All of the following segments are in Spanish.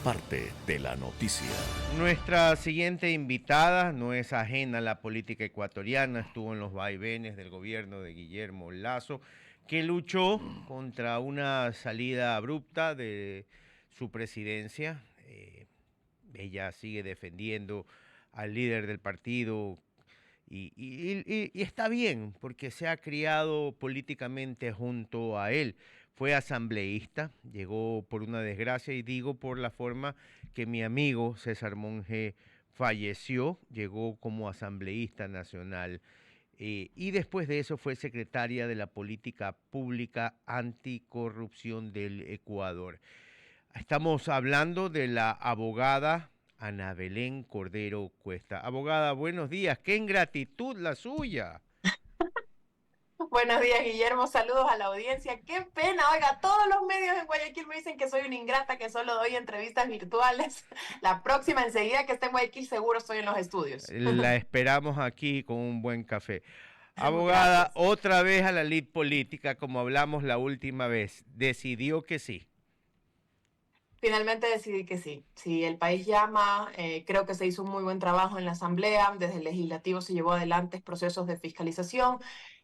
parte de la noticia. Nuestra siguiente invitada no es ajena a la política ecuatoriana, estuvo en los vaivenes del gobierno de Guillermo Lasso, que luchó contra una salida abrupta de su presidencia. Ella sigue defendiendo al líder del partido y está bien, porque se ha criado políticamente junto a él. Fue asambleísta, llegó por una desgracia y digo por la forma que mi amigo César Monge falleció, llegó como asambleísta nacional y después de eso fue secretaria de la Política Pública Anticorrupción del Ecuador. Estamos hablando de la abogada Ana Belén Cordero Cuesta. Abogada, buenos días. ¡Qué ingratitud la suya! Buenos días, Guillermo. Saludos a la audiencia. Qué pena. Oiga, todos los medios en Guayaquil me dicen que soy una ingrata, que solo doy entrevistas virtuales. La próxima, enseguida que esté en Guayaquil, seguro estoy en los estudios. La esperamos aquí con un buen café. Abogada, Gracias. otra vez a la lid política, como hablamos la última vez. Decidió que sí. Finalmente decidí que sí. Si el país llama, creo que se hizo un muy buen trabajo en la Asamblea. Desde el Legislativo se llevó adelante procesos de fiscalización.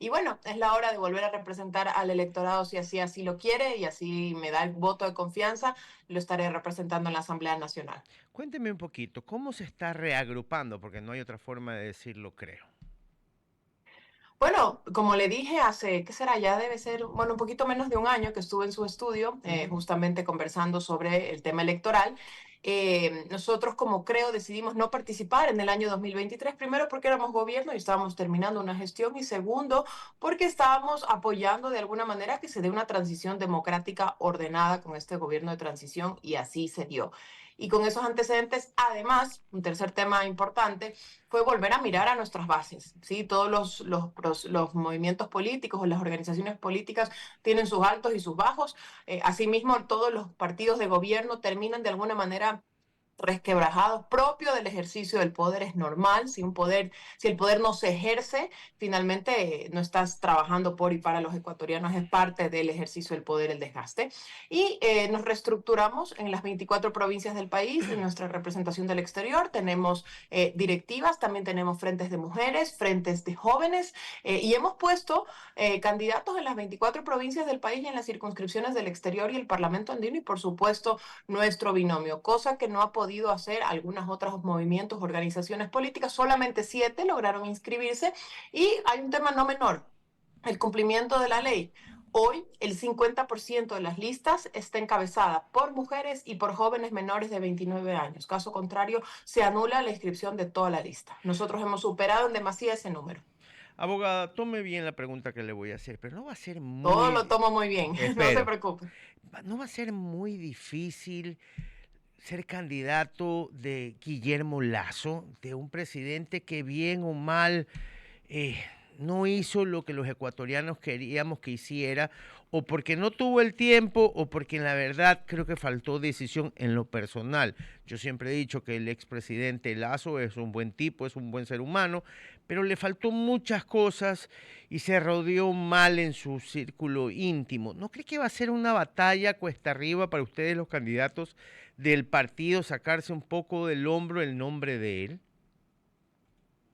Y bueno, es la hora de volver a representar al electorado si así lo quiere y así me da el voto de confianza, lo estaré representando en la Asamblea Nacional. Cuénteme un poquito, ¿cómo se está reagrupando? Porque no hay otra forma de decirlo, creo. Bueno, como le dije hace, ¿qué será? Ya debe ser, bueno, un poquito menos de un año que estuve en su estudio, justamente conversando sobre el tema electoral. Nosotros, como creo, decidimos no participar en el año 2023, primero porque éramos gobierno y estábamos terminando una gestión, y segundo porque estábamos apoyando de alguna manera que se dé una transición democrática ordenada con este gobierno de transición, y así se dio. Y con esos antecedentes, además, un tercer tema importante fue volver a mirar a nuestras bases, ¿sí? Todos los movimientos políticos o las organizaciones políticas tienen sus altos y sus bajos. Asimismo, todos los partidos de gobierno terminan de alguna manera resquebrajados, propio del ejercicio del poder. Es normal. Si el poder no se ejerce, finalmente no estás trabajando por y para los ecuatorianos. Es parte del ejercicio del poder el desgaste. Y nos reestructuramos en las 24 provincias del país, en nuestra representación del exterior. Tenemos directivas, también tenemos frentes de mujeres, frentes de jóvenes, y hemos puesto candidatos en las 24 provincias del país y en las circunscripciones del exterior y el Parlamento andino, y por supuesto nuestro binomio, cosa que no ha podido hacer algunos otros movimientos, organizaciones políticas. Solamente 7 lograron inscribirse, y hay un tema no menor: el cumplimiento de la ley. Hoy el 50% de las listas está encabezada por mujeres y por jóvenes menores de 29 años. Caso contrario, se anula la inscripción de toda la lista. Nosotros hemos superado en demasía ese número. Abogada, tome bien la pregunta que le voy a hacer, pero no va a ser Todo lo muy... tomo muy bien, no se Espero. preocupe. No va a ser muy difícil ser candidato de Guillermo Lasso, de un presidente que bien o mal eh, no hizo lo que los ecuatorianos queríamos que hiciera, o porque no tuvo el tiempo, o porque en la verdad creo que faltó decisión en lo personal. Yo siempre he dicho que el expresidente Lasso es un buen tipo, es un buen ser humano, pero le faltó muchas cosas y se rodeó mal en su círculo íntimo. ¿No cree que va a ser una batalla cuesta arriba para ustedes los candidatos del partido sacarse un poco del hombro el nombre de él?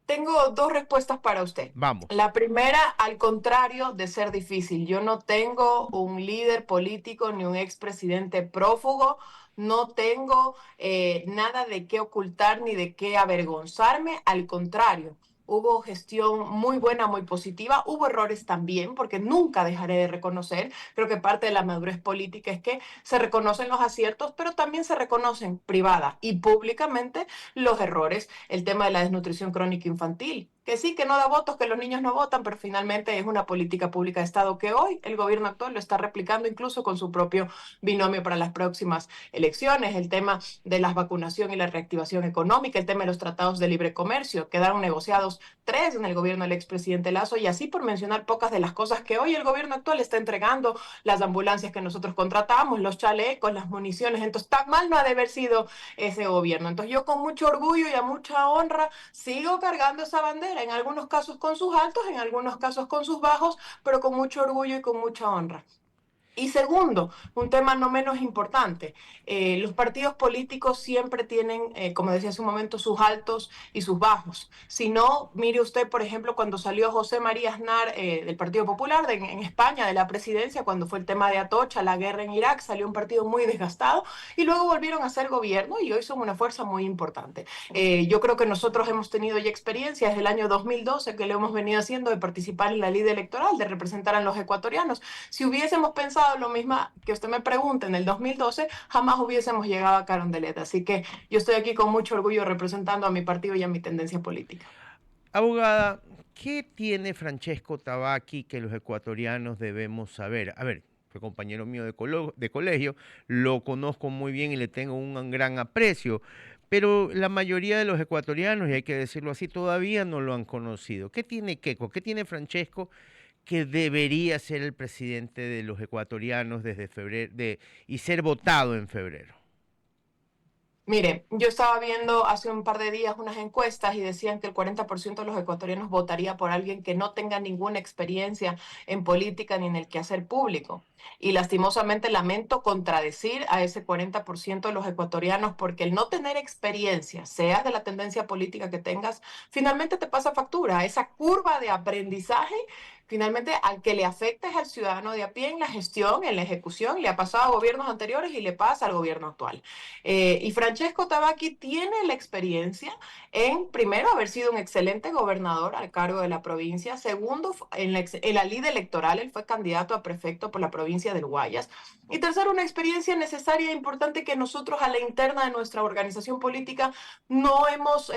Tengo dos respuestas para usted. Vamos. La primera, al contrario de ser difícil, yo no tengo un líder político ni un expresidente prófugo. No tengo nada de qué ocultar ni de qué avergonzarme. Al contrario, hubo gestión muy buena, muy positiva. Hubo errores también, porque nunca dejaré de reconocer. Creo que parte de la madurez política es que se reconocen los aciertos, pero también se reconocen privada y públicamente los errores. El tema de la desnutrición crónica infantil, que sí, que no da votos, que los niños no votan, pero finalmente es una política pública de Estado que hoy el gobierno actual lo está replicando, incluso con su propio binomio para las próximas elecciones. El tema de la vacunación y la reactivación económica, el tema de los tratados de libre comercio, quedaron negociados 3 en el gobierno del expresidente Lasso, y así por mencionar pocas de las cosas que hoy el gobierno actual está entregando: las ambulancias que nosotros contratamos, los chalecos, las municiones. Entonces, tan mal no ha de haber sido ese gobierno. Entonces, yo con mucho orgullo y a mucha honra sigo cargando esa bandera, en algunos casos con sus altos, en algunos casos con sus bajos, pero con mucho orgullo y con mucha honra. Y segundo, un tema no menos importante, los partidos políticos siempre tienen, como decía hace un momento, sus altos y sus bajos. Si no, mire usted, por ejemplo, cuando salió José María Aznar del Partido Popular en España, de la presidencia, cuando fue el tema de Atocha, la guerra en Irak, salió un partido muy desgastado y luego volvieron a ser gobierno y hoy son una fuerza muy importante. Yo creo que nosotros hemos tenido ya experiencia desde el año 2012 que lo hemos venido haciendo de participar en la ley electoral, de representar a los ecuatorianos. Si hubiésemos pensado lo mismo que usted me pregunta en el 2012, jamás hubiésemos llegado a Carondelet. Así que yo estoy aquí con mucho orgullo representando a mi partido y a mi tendencia política. Abogada, ¿qué tiene Francesco Tabaqui que los ecuatorianos debemos saber? A ver, fue compañero mío de colegio, lo conozco muy bien y le tengo un gran aprecio, pero la mayoría de los ecuatorianos, y hay que decirlo así, todavía no lo han conocido. ¿Qué tiene Keiko? ¿Qué tiene Francesco que debería ser el presidente de los ecuatorianos desde febrero y ser votado en febrero? Mire, yo estaba viendo hace un par de días unas encuestas y decían que el 40% de los ecuatorianos votaría por alguien que no tenga ninguna experiencia en política ni en el quehacer público. Y lastimosamente lamento contradecir a ese 40% de los ecuatorianos porque el no tener experiencia, seas de la tendencia política que tengas, finalmente te pasa factura. Esa curva de aprendizaje, finalmente al que le afecta es al ciudadano de a pie en la gestión, en la ejecución, le ha pasado a gobiernos anteriores y le pasa al gobierno actual. Y Francesco Tabaqui tiene la experiencia en, primero, haber sido un excelente gobernador al cargo de la provincia. Segundo, en la lid electoral, él fue candidato a prefecto por la provincia del Guayas. Y tercero, una experiencia necesaria e importante que nosotros a la interna de nuestra organización política no hemos...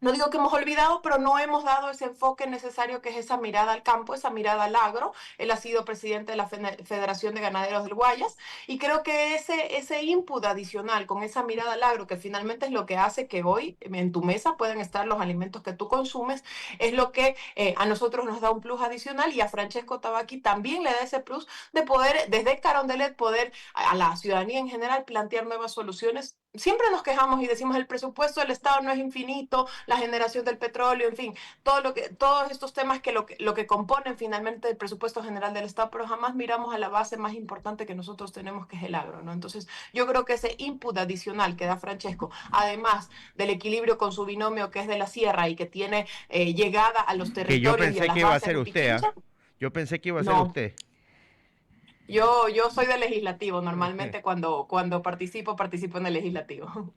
no digo que hemos olvidado, pero no hemos dado ese enfoque necesario que es esa mirada al campo, esa mirada al agro. Él ha sido presidente de la Federación de Ganaderos del Guayas y creo que ese input adicional con esa mirada al agro, que finalmente es lo que hace que hoy en tu mesa puedan estar los alimentos que tú consumes, es lo que a nosotros nos da un plus adicional y a Francesco Tabaqui también le da ese plus de poder, desde Carondelet, poder a la ciudadanía en general plantear nuevas soluciones. Siempre nos quejamos y decimos el presupuesto del Estado no es infinito, la generación del petróleo, en fin, todos estos temas que lo que componen finalmente el presupuesto general del Estado, pero jamás miramos a la base más importante que nosotros tenemos, que es el agro, ¿no? Entonces, yo creo que ese input adicional que da Francesco, además del equilibrio con su binomio que es de la sierra y que tiene llegada a los Que yo territorios y a pensé las que iba a bases ser de usted, ¿ah? Pichincha, Yo pensé que iba a ser no. usted. Yo soy del legislativo, normalmente cuando participo en el legislativo.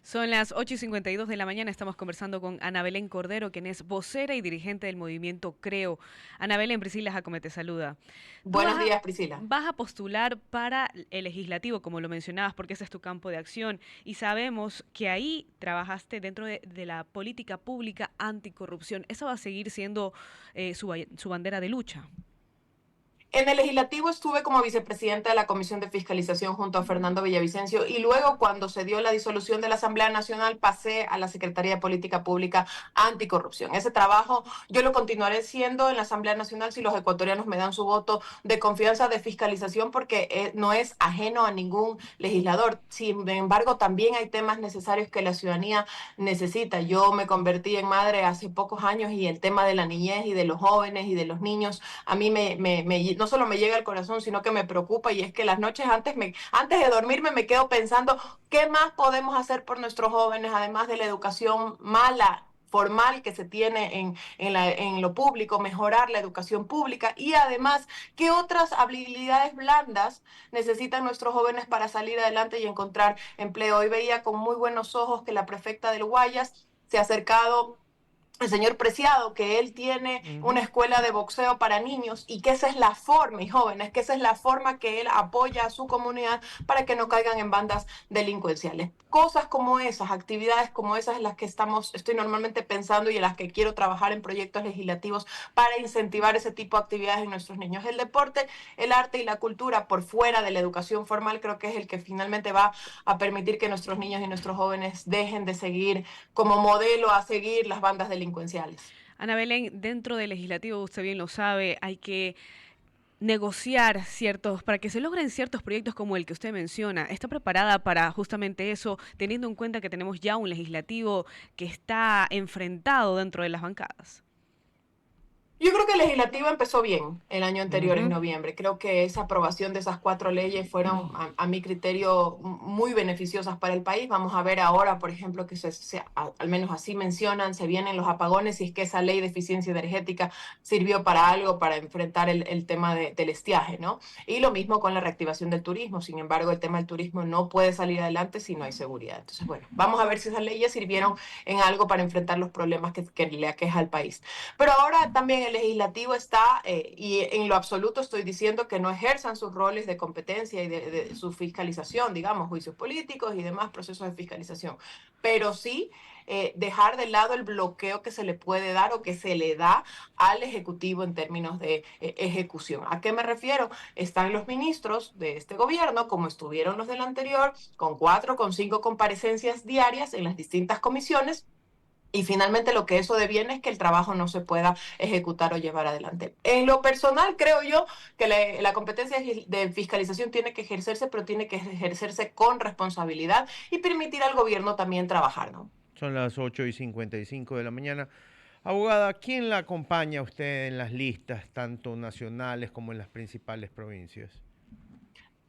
Son las 8:52 de la mañana, estamos conversando con Ana Belén Cordero, quien es vocera y dirigente del movimiento Creo. Ana Belén, Priscila Jacome te saluda. Tú Buenos días, Priscila. vas a postular para el legislativo, como lo mencionabas, porque ese es tu campo de acción, y sabemos que ahí trabajaste dentro de la política pública anticorrupción. ¿Esa va a seguir siendo su bandera de lucha? En el legislativo estuve como vicepresidenta de la Comisión de Fiscalización junto a Fernando Villavicencio y luego cuando se dio la disolución de la Asamblea Nacional pasé a la Secretaría de Política Pública Anticorrupción. Ese trabajo yo lo continuaré siendo en la Asamblea Nacional si los ecuatorianos me dan su voto de confianza de fiscalización porque no es ajeno a ningún legislador. Sin embargo, también hay temas necesarios que la ciudadanía necesita. Yo me convertí en madre hace pocos años y el tema de la niñez y de los jóvenes y de los niños a mí no solo me llega al corazón, sino que me preocupa y es que las noches antes de dormirme me quedo pensando qué más podemos hacer por nuestros jóvenes, además de la educación mala formal que se tiene en lo público, mejorar la educación pública y además qué otras habilidades blandas necesitan nuestros jóvenes para salir adelante y encontrar empleo. Hoy veía con muy buenos ojos que la prefecta del Guayas se ha acercado el señor Preciado, que él tiene una escuela de boxeo para niños y que esa es la forma, y jóvenes, que esa es la forma que él apoya a su comunidad para que no caigan en bandas delincuenciales. Cosas como esas, actividades como esas en las que estoy normalmente pensando y en las que quiero trabajar en proyectos legislativos para incentivar ese tipo de actividades en nuestros niños. El deporte, el arte y la cultura por fuera de la educación formal creo que es el que finalmente va a permitir que nuestros niños y nuestros jóvenes dejen de seguir como modelo a seguir las bandas delincuenciales. Ana Belén, dentro del legislativo, usted bien lo sabe, hay que negociar para que se logren ciertos proyectos como el que usted menciona. ¿Está preparada para justamente eso, teniendo en cuenta que tenemos ya un legislativo que está enfrentado dentro de las bancadas? Yo creo que el legislativo empezó bien el año anterior, en noviembre. Creo que esa aprobación de esas 4 leyes fueron, a mi criterio, muy beneficiosas para el país. Vamos a ver ahora, por ejemplo, que al menos así mencionan, se vienen los apagones y es que esa ley de eficiencia energética sirvió para algo, para enfrentar el tema del estiaje, ¿no? Y lo mismo con la reactivación del turismo. Sin embargo, el tema del turismo no puede salir adelante si no hay seguridad. Entonces, bueno, vamos a ver si esas leyes sirvieron en algo para enfrentar los problemas que le aqueja al país. Pero ahora también el legislativo está, y en lo absoluto estoy diciendo que no ejerzan sus roles de competencia y de su fiscalización, digamos, juicios políticos y demás procesos de fiscalización, pero sí dejar de lado el bloqueo que se le puede dar o que se le da al Ejecutivo en términos de ejecución. ¿A qué me refiero? Están los ministros de este gobierno, como estuvieron los del anterior, con 4, con 5 comparecencias diarias en las distintas comisiones. Y finalmente lo que eso deviene es que el trabajo no se pueda ejecutar o llevar adelante. En lo personal, creo yo que la competencia de fiscalización tiene que ejercerse, pero tiene que ejercerse con responsabilidad y permitir al gobierno también trabajar, ¿no? Son las 8:55 de la mañana. Abogada, ¿quién la acompaña a usted en las listas, tanto nacionales como en las principales provincias?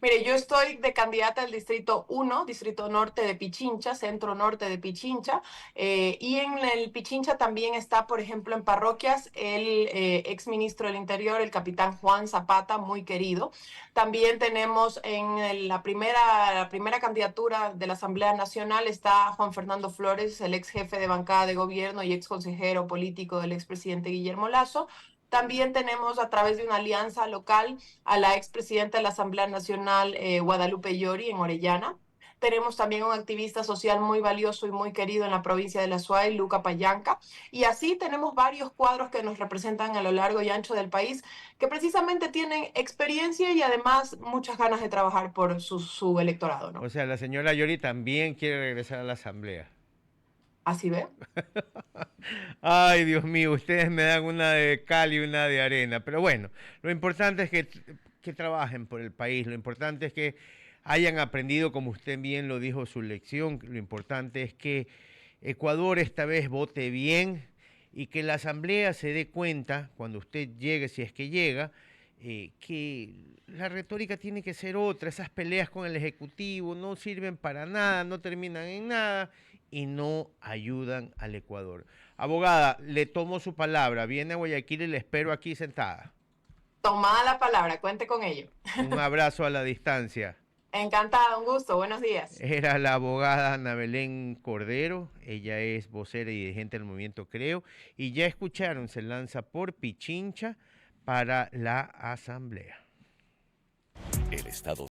Mire, yo estoy de candidata al Distrito 1, Distrito Norte de Pichincha, Centro Norte de Pichincha, y en el Pichincha también está, por ejemplo, en parroquias, el exministro del Interior, el capitán Juan Zapata, muy querido. También tenemos en la primera candidatura de la Asamblea Nacional está Juan Fernando Flores, el ex jefe de bancada de gobierno y ex consejero político del expresidente Guillermo Lasso. También tenemos a través de una alianza local a la expresidenta de la Asamblea Nacional, Guadalupe Llori, en Orellana. Tenemos también un activista social muy valioso y muy querido en la provincia de La Suay, Luca Payanca. Y así tenemos varios cuadros que nos representan a lo largo y ancho del país, que precisamente tienen experiencia y además muchas ganas de trabajar por su electorado, ¿no? O sea, la señora Yori también quiere regresar a la asamblea. Así ve. Ay, Dios mío, ustedes me dan una de cal y una de arena. Pero bueno, lo importante es que trabajen por el país. Lo importante es que hayan aprendido, como usted bien lo dijo, su lección. Lo importante es que Ecuador esta vez vote bien y que la asamblea se dé cuenta, cuando usted llegue, si es que llega, que la retórica tiene que ser otra. Esas peleas con el Ejecutivo no sirven para nada, no terminan en nada y no ayudan al Ecuador. Abogada, le tomo su palabra, viene a Guayaquil y le espero aquí sentada. Tomada la palabra, cuente con ello. Un abrazo a la distancia. Encantada, un gusto, buenos días. Era la abogada Ana Belén Cordero, ella es vocera y dirigente del movimiento Creo, y ya escucharon, se lanza por Pichincha para la asamblea. El Estado